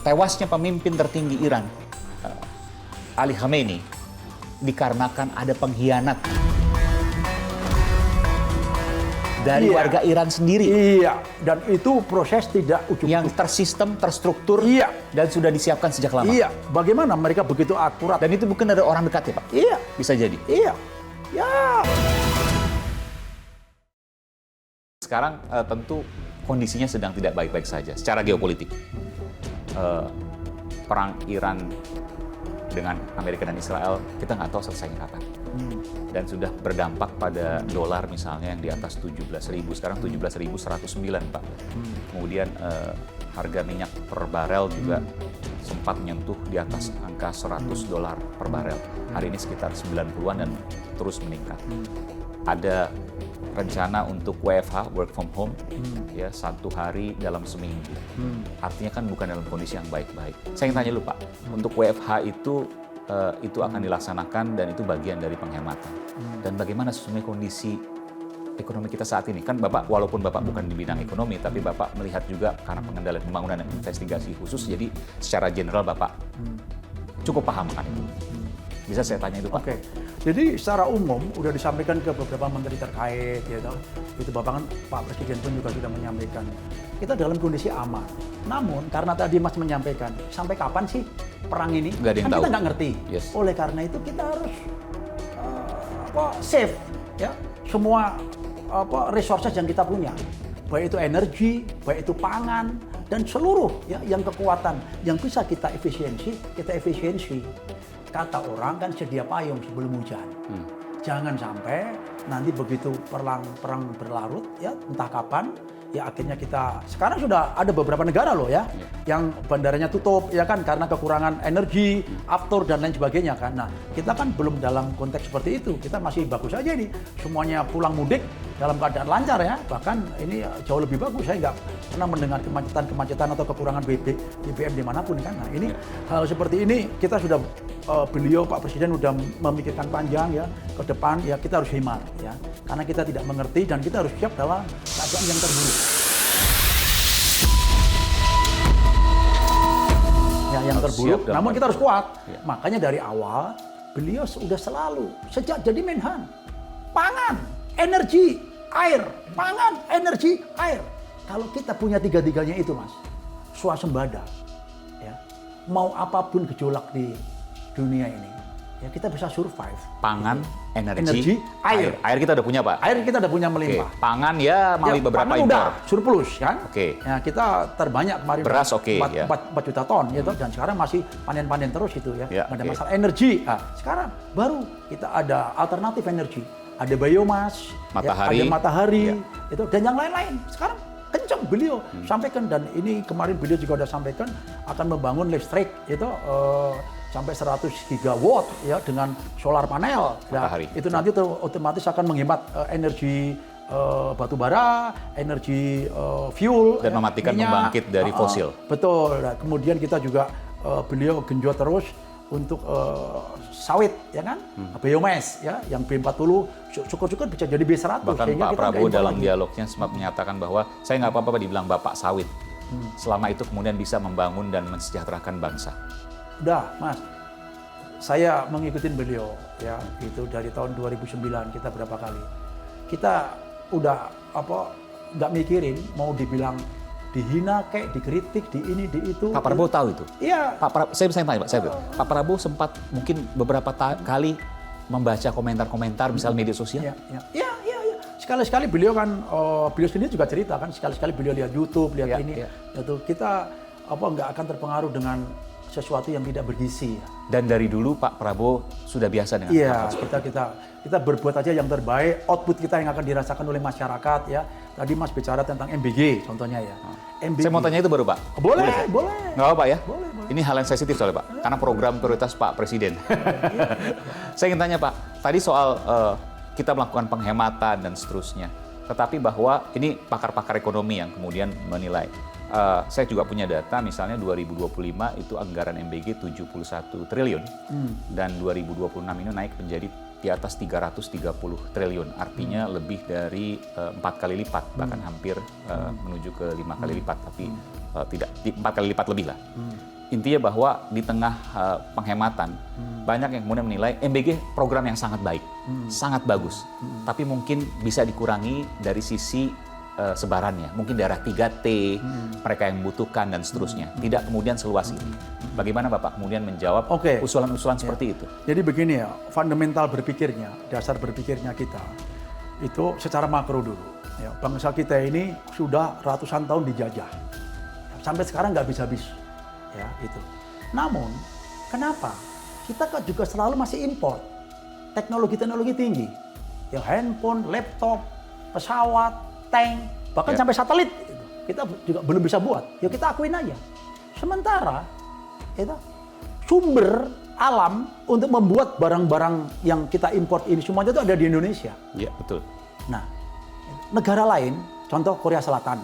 tewasnya pemimpin tertinggi Iran, Ali Khamenei, dikarenakan ada pengkhianat dari warga Iran sendiri. Iya, dan itu proses tidak Yang tersistem, terstruktur, Iya. dan sudah disiapkan sejak lama. Iya, bagaimana mereka begitu akurat. Dan itu bukan dari orang dekat ya Pak? Iya, Bisa jadi. iya, ya. Sekarang tentu kondisinya sedang tidak baik-baik saja secara geopolitik. Perang Iran dengan Amerika dan Israel, kita nggak tahu selesainya kapan. Dan sudah berdampak pada dolar misalnya yang di atas 17.000, sekarang 17.109 Pak. Kemudian harga minyak per barel juga sempat menyentuh di atas angka $100 per barel. Hari ini sekitar 90-an dan terus meningkat. Ada rencana untuk WFH, work from home, ya 1 hari dalam seminggu. Artinya kan bukan dalam kondisi yang baik-baik. Saya ingin tanya dulu Pak, untuk WFH itu akan dilaksanakan dan itu bagian dari penghematan. Dan bagaimana sesungguhnya kondisi ekonomi kita saat ini? Kan Bapak, walaupun Bapak bukan di bidang ekonomi, tapi Bapak melihat juga karena pengendalian pembangunan dan investigasi khusus, jadi secara general Bapak cukup paham kan itu. Bisa saya tanya itu Pak? Oke, jadi secara umum udah disampaikan ke beberapa menteri terkait, ya toh. Itu Bapak kan, Pak Presiden pun juga sudah menyampaikan. Kita dalam kondisi aman. Namun karena tadi Mas menyampaikan, sampai kapan sih perang ini? Nggak ada yang Kan tahu. kita nggak ngerti. Yes. Oleh karena itu kita harus save, ya semua resources yang kita punya, baik itu energi, baik itu pangan, dan seluruh ya yang kekuatan yang bisa kita efisiensi. Kata orang kan sedia payung sebelum hujan. Jangan sampai nanti begitu perang berlarut ya entah kapan ya akhirnya kita sekarang sudah ada beberapa negara loh ya yang bandaranya tutup ya kan karena kekurangan energi, aftur dan lain sebagainya kan. Nah, kita kan belum dalam konteks seperti itu. Kita masih bagus aja ini. Semuanya pulang mudik dalam keadaan lancar ya. Bahkan ini jauh lebih bagus. Saya nggak pernah mendengar kemacetan atau kekurangan BBM dimanapun kan. Nah, ini hal seperti ini kita sudah beliau Pak Presiden sudah memikirkan panjang ya ke depan ya kita harus hemat ya. Karena kita tidak mengerti dan kita harus siap dalam keadaan yang terburuk. Ya, yang terburuk. Namun kita harus kuat. Ya. Makanya dari awal beliau sudah selalu sejak jadi Menhan, pangan, energi, air, pangan, energi, air. Kalau kita punya tiga-tiganya itu, Mas, swasembada, ya, mau apapun gejolak di dunia ini, ya kita bisa survive. Pangan, energi, air. Air kita udah punya Pak? Air kita udah punya melimpah. Oke. Pangan ya melalui beberapa pangan impor. udah surplus kan? Oke. Ya kita terbanyak kemarin. Beras 4 juta ton gitu dan sekarang masih panen-panen terus itu ya. Ya, Nggak ada masalah energi. Nah, sekarang baru kita ada alternatif energi. Ada biomas, matahari, ya, ada matahari, itu dan yang lain-lain. Sekarang kencang beliau sampaikan dan ini kemarin beliau juga sudah sampaikan akan membangun listrik itu sampai 100 gigawatt ya dengan solar panel. Matahari. Itu nanti otomatis akan menghemat energi batu bara, energi fuel dan mematikan minyak, pembangkit dari fosil. Betul. Nah, kemudian kita juga beliau genjot terus untuk sawit ya kan, biomas ya yang B40 syukur-syukur bisa jadi B100. Bahkan Pak Prabowo dalam dialognya sempat menyatakan bahwa saya nggak apa-apa dibilang Bapak sawit. Selama itu kemudian bisa membangun dan mensejahterakan bangsa. Udah, Mas. Saya mengikuti beliau ya itu dari tahun 2009 kita berapa kali. Kita udah nggak mikirin mau dibilang dihina kayak dikritik di ini di itu. Pak Prabowo tahu itu? Iya. Saya bisa tanya Pak, Pak Prabowo sempat mungkin beberapa kali membaca komentar-komentar misal media sosial. Iya. Sekali-sekali beliau kan beliau sendiri juga cerita kan sekali-sekali beliau lihat YouTube, lihat ini. Itu kita nggak akan terpengaruh dengan sesuatu yang tidak bergizi. Dan dari dulu Pak Prabowo sudah biasa dengan hal seperti kita berbuat aja yang terbaik, output kita yang akan dirasakan oleh masyarakat ya. Tadi Mas bicara tentang MBG contohnya ya. MBG. Saya mau tanya itu baru Pak. Boleh. Nggak apa-apa ya? Boleh. Ini hal yang sensitif soalnya Pak, karena program prioritas Pak Presiden. Saya ingin tanya Pak, tadi soal kita melakukan penghematan dan seterusnya. Tetapi bahwa ini pakar-pakar ekonomi yang kemudian menilai. Saya juga punya data, misalnya 2025 itu anggaran MBG 71 triliun dan 2026 ini naik menjadi di atas 330 triliun, artinya lebih dari 4 kali lipat, bahkan hampir menuju ke 5 kali lipat, tapi tidak 4 kali lipat lebih lah. Intinya bahwa di tengah penghematan, banyak yang kemudian menilai MBG program yang sangat baik, sangat bagus, tapi mungkin bisa dikurangi dari sisi sebarannya, mungkin daerah 3T, mereka yang membutuhkan dan seterusnya. Tidak kemudian seluas ini. Bagaimana Bapak kemudian menjawab usulan-usulan seperti itu? Jadi begini ya, fundamental berpikirnya, dasar berpikirnya kita, itu secara makro dulu. Ya, bangsa kita ini sudah ratusan tahun dijajah. Sampai sekarang nggak habis-habis. Ya, itu. Namun, kenapa? Kita kan juga selalu masih import teknologi-teknologi tinggi. Ya, handphone, laptop, pesawat, tank, bahkan sampai satelit, kita juga belum bisa buat. Ya kita akuin aja. Sementara itu sumber alam untuk membuat barang-barang yang kita import ini semuanya itu ada di Indonesia. Iya, betul. Nah, negara lain, contoh Korea Selatan,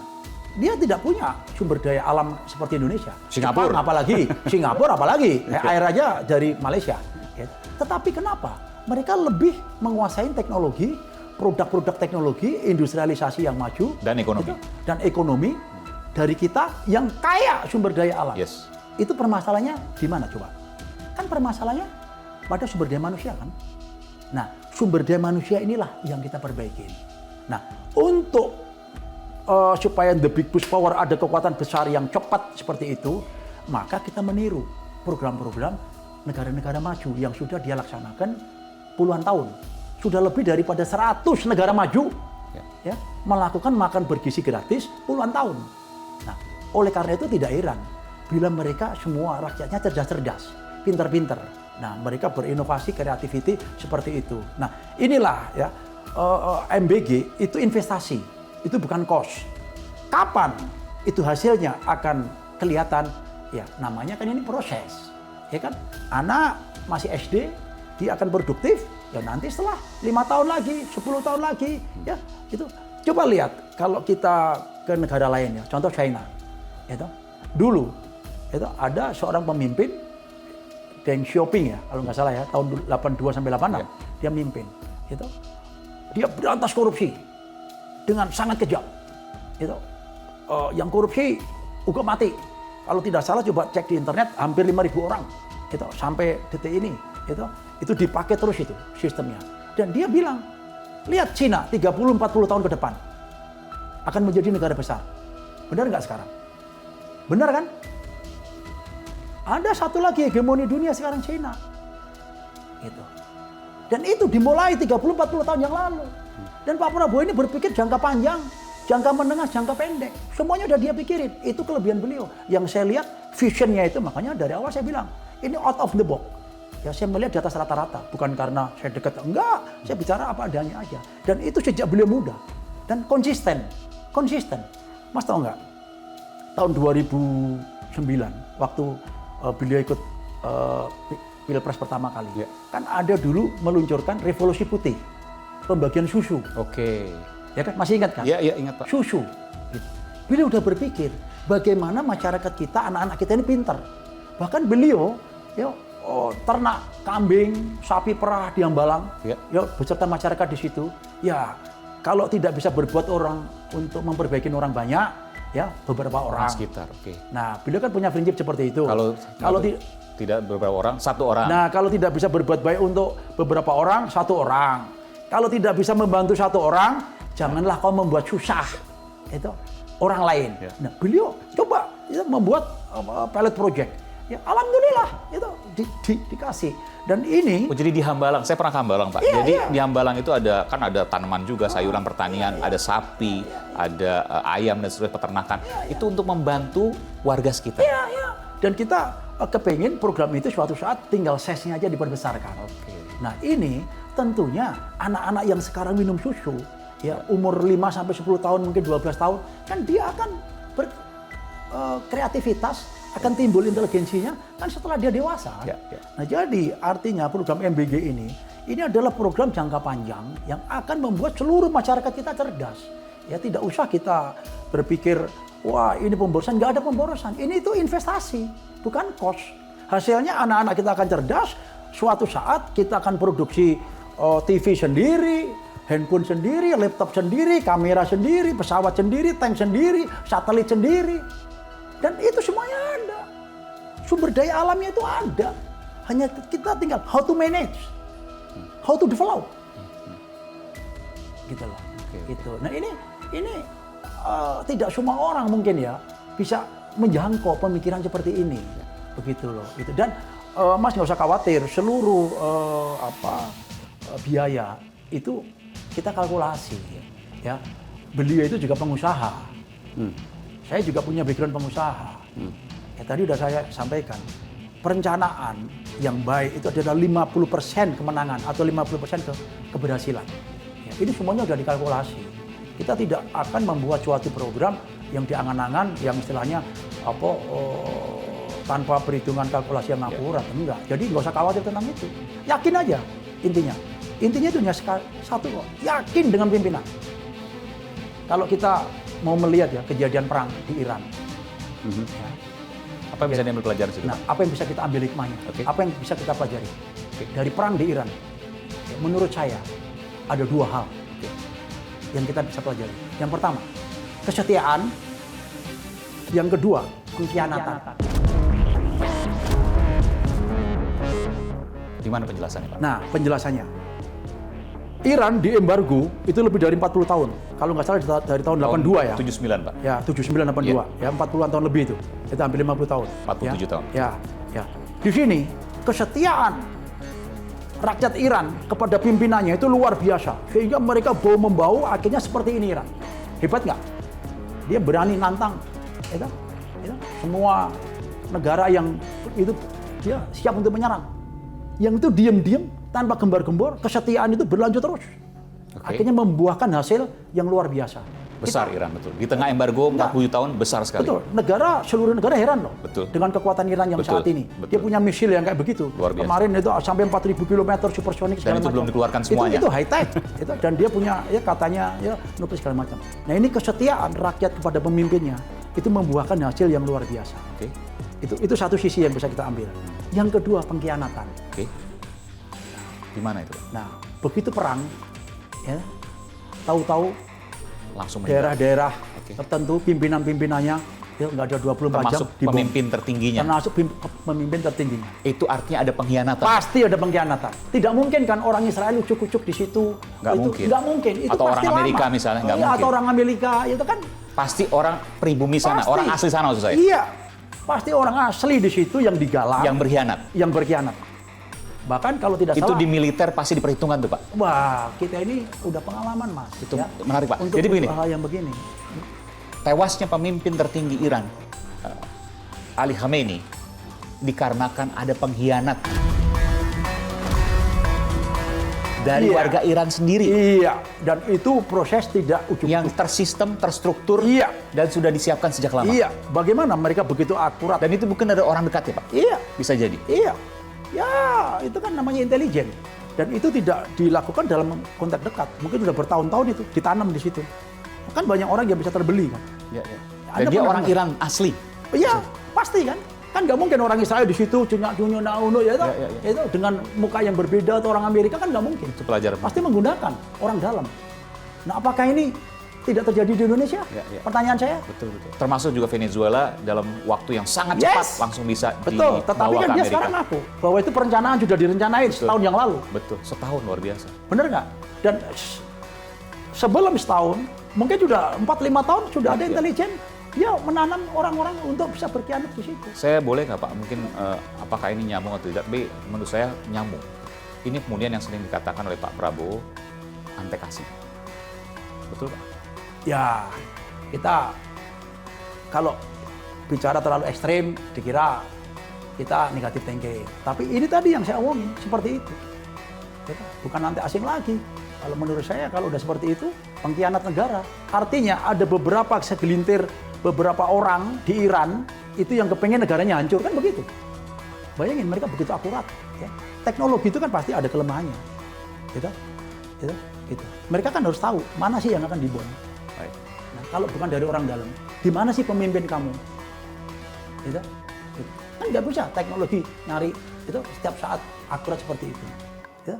dia tidak punya sumber daya alam seperti Indonesia. Singapura apalagi, Singapura apalagi, air aja dari Malaysia. Tetapi kenapa? Mereka lebih menguasai teknologi, produk-produk teknologi, industrialisasi yang maju, dan ekonomi dari kita yang kaya sumber daya alam. Yes. Itu permasalahannya di mana coba? Kan permasalahannya pada sumber daya manusia kan? Nah, sumber daya manusia inilah yang kita perbaiki. Nah, untuk supaya the big push power ada kekuatan besar yang cepat seperti itu, maka kita meniru program-program negara-negara maju yang sudah dia laksanakan puluhan tahun. Sudah lebih daripada 100 negara maju ya, melakukan makan bergizi gratis puluhan tahun. Nah, oleh karena itu tidak heran bila mereka semua rakyatnya cerdas-cerdas, pintar-pintar. Nah, mereka berinovasi, kreativiti seperti itu. Nah, inilah ya MBG itu investasi, itu bukan cost. Kapan itu hasilnya akan kelihatan? Ya, namanya kan ini proses. Ya kan? Anak masih SD, dia akan produktif. Ya nanti setelah 5 tahun lagi, 10 tahun lagi, ya itu. Coba lihat kalau kita ke negara lain ya, contoh China, itu dulu itu ada seorang pemimpin Deng Xiaoping ya, kalau nggak salah ya, tahun 82 sampai 86 dia mimpin, itu dia berantas korupsi dengan sangat kejam, itu yang korupsi hukum mati. Kalau tidak salah coba cek di internet hampir 5.000 orang, itu sampai detik ini, itu dipakai terus itu sistemnya. Dan dia bilang, lihat Cina 30-40 tahun ke depan akan menjadi negara besar. Benar nggak sekarang? Benar kan? Ada satu lagi hegemoni dunia sekarang, Cina. Gitu. Dan itu dimulai 30-40 tahun yang lalu. Dan Pak Prabowo ini berpikir jangka panjang, jangka menengah, jangka pendek. Semuanya udah dia pikirin. Itu kelebihan beliau. Yang saya lihat visionnya itu, makanya dari awal saya bilang, ini out of the box. Ya, saya melihat di atas rata-rata, bukan karena saya dekat, enggak, saya bicara apa adanya aja. Dan itu sejak beliau muda dan konsisten. Mas tahu nggak? Tahun 2009 waktu beliau ikut Pilpres pertama kali, kan ada dulu meluncurkan revolusi putih, pembagian susu. Oke. Ya kan, masih ingat kan? Iya, ingat Pak. Susu. Beliau udah berpikir bagaimana masyarakat kita, anak-anak kita ini pintar. Bahkan beliau, ternak kambing, sapi perah di Hambalang, beserta masyarakat di situ. Ya, kalau tidak bisa berbuat orang untuk memperbaiki orang banyak, ya beberapa orang sekitar. Oke. Nah, beliau kan punya prinsip seperti itu. Kalau tidak beberapa orang, satu orang. Nah, kalau tidak bisa berbuat baik untuk beberapa orang, satu orang. Kalau tidak bisa membantu satu orang, janganlah kau membuat susah itu orang lain. Nah, beliau coba membuat pilot project. Ya, alhamdulillah itu dikasih. Dan ini jadi di Hambalang, saya pernah ke Hambalang Pak. Jadi di Hambalang itu ada tanaman juga, sayuran pertanian, ada sapi, ada ayam dan seterusnya, peternakan. Itu untuk membantu warga sekitar. Dan kita kepingin program itu suatu saat tinggal size-nya aja diperbesarkan. Nah, ini tentunya anak-anak yang sekarang minum susu, ya umur 5 sampai 10 tahun, mungkin 12 tahun, kan dia akan berkreativitas, akan timbul inteligensinya kan setelah dia dewasa. Nah, jadi artinya program MBG ini adalah program jangka panjang yang akan membuat seluruh masyarakat kita cerdas. Ya, tidak usah kita berpikir, wah ini pemborosan, nggak ada pemborosan. Ini itu investasi, bukan cost. Hasilnya anak-anak kita akan cerdas, suatu saat kita akan produksi TV sendiri, handphone sendiri, laptop sendiri, kamera sendiri, pesawat sendiri, tank sendiri, satelit sendiri. Dan itu semuanya ada. Sumber daya alamnya itu ada. Hanya kita tinggal how to manage, how to develop. Gitu loh. Gitu. Nah ini tidak semua orang mungkin ya bisa menjangkau pemikiran seperti ini. Begitu loh. Gitu. Dan Mas nggak usah khawatir, seluruh biaya itu kita kalkulasi. Ya, beliau itu juga pengusaha. Saya juga punya background pengusaha. Ya, tadi udah saya sampaikan, perencanaan yang baik itu adalah 50% kemenangan atau 50% keberhasilan. Ya, ini semuanya sudah dikalkulasi. Kita tidak akan membuat suatu program yang diangan-angan, yang istilahnya tanpa perhitungan kalkulasi yang akurat, enggak. Jadi nggak usah khawatir tentang itu. Yakin aja intinya. Intinya itu hanya satu kok, yakin dengan pimpinan. Kalau kita mau melihat ya kejadian perang di Iran. Ya. Apa yang bisa diambil pelajaran situ? Nah, apa yang bisa kita ambil hikmahnya? Apa yang bisa kita pelajari? Dari perang di Iran, ya, menurut saya ada dua hal yang kita bisa pelajari. Yang pertama, kesetiaan. Yang kedua, pengkhianatan. Di mana penjelasannya, Pak? Nah, penjelasannya. Iran diembargo itu lebih dari 40 tahun. Kalau nggak salah dari tahun 82 ya. 79, Pak. Ya, 79 82. Ya, 40-an tahun lebih itu. Kita hampir 50 tahun. 47 tahun. Ya. Di sini kesetiaan rakyat Iran kepada pimpinannya itu luar biasa. Sehingga mereka bau-membau akhirnya seperti ini Iran. Hebat nggak? Dia berani nantang. Ya, semua negara yang itu dia siap untuk menyerang. Yang itu diam-diam tanpa gembar-gembor, kesetiaan itu berlanjut terus. Akhirnya membuahkan hasil yang luar biasa. Besar Iran, betul. Di tengah embargo 40 tahun, besar sekali. Betul. Seluruh negara heran loh. Betul. Dengan kekuatan Iran yang saat ini. Betul. Dia punya misil yang kayak begitu. Luar biasa. Kemarin itu sampai 4.000 km supersonik segala Dan itu macam. belum dikeluarkan semuanya. Itu high tech. Dan dia punya ya katanya ya nuklir segala macam. Nah ini kesetiaan rakyat kepada pemimpinnya itu membuahkan hasil yang luar biasa. Itu satu sisi yang bisa kita ambil. Yang kedua pengkhianatan. Di mana itu? Nah, begitu perang, ya, tahu-tahu langsung daerah-daerah tertentu pimpinan-pimpinannya ya nggak ada 24 termasuk jam pemimpin tertingginya. Termasuk pemimpin tertingginya. Itu artinya ada pengkhianatan. Pasti ada pengkhianatan. Tidak mungkin kan orang Israel ucuk-ucuk di situ. Nggak mungkin. Nggak mungkin. Itu atau pasti orang Amerika lama. misalnya nggak mungkin. Atau orang Amerika itu kan. Pasti orang pribumi sana, Pasti. orang asli sana maksud saya. Iya. Pasti orang asli di situ yang digalang. Yang berkhianat. Bahkan kalau tidak itu salah. di militer pasti diperhitungkan tuh, Pak. Wah, kita ini udah pengalaman, Mas. Itu menarik, Pak. Untuk Jadi begini. hal yang begini. Tewasnya pemimpin tertinggi Iran, Ali Khamenei, dikarenakan ada pengkhianat dari warga Iran sendiri. Iya, dan itu proses tidak ujuk-ujuk. Yang tersistem, terstruktur, Iya. dan sudah disiapkan sejak lama. Iya, bagaimana mereka begitu akurat. Dan itu bukan ada orang dekat ya, Pak? Iya. Bisa jadi. Iya. Ya, itu kan namanya intelijen. Dan itu tidak dilakukan dalam konteks dekat. Mungkin sudah bertahun-tahun itu ditanam di situ. Kan banyak orang yang bisa terbeli kan. Ya. Anda Dan dia pernah orang dengar? Iran asli. Iya, pasti kan. Kan nggak mungkin orang Israel di situ cunyak-cunyu nauno ya, Ya. itu dengan muka yang berbeda atau orang Amerika kan nggak mungkin. Itu pelajaran. Pasti menggunakan orang dalam. Nah, apakah ini tidak terjadi di Indonesia? Ya. Pertanyaan saya. Betul. Termasuk juga Venezuela dalam waktu yang sangat Yes. cepat langsung bisa Betul, dibawa tetapi kan ke dia Amerika. sekarang ngaku bahwa itu perencanaan sudah direncanain setahun yang lalu. Betul, setahun luar biasa. Bener nggak? Dan sebelum setahun, mungkin sudah 4-5 tahun sudah ada intelijen, dia menanam orang-orang untuk bisa berkhianat di situ. Saya boleh nggak Pak, mungkin apakah ini nyambung atau tidak, tapi menurut saya nyambung. Ini kemudian yang sering dikatakan oleh Pak Prabowo, antekasi. Betul Pak? Ya, kita kalau bicara terlalu ekstrim, dikira kita negatif thinking. Tapi ini tadi yang saya omongin, seperti itu. Bukan nanti asing lagi. Kalau menurut saya, kalau udah seperti itu, pengkhianat negara. Artinya ada beberapa segelintir, beberapa orang di Iran, itu yang kepengen negaranya hancur, kan begitu. Bayangin, mereka begitu akurat. Ya. Teknologi itu kan pasti ada kelemahannya. Gitu. Mereka kan harus tahu, mana sih yang akan dibom. Baik. Nah, kalau bukan dari orang dalam, di mana sih pemimpin kamu? Gitu. Kan nggak bisa teknologi nyari itu setiap saat akurat seperti itu. Gitu.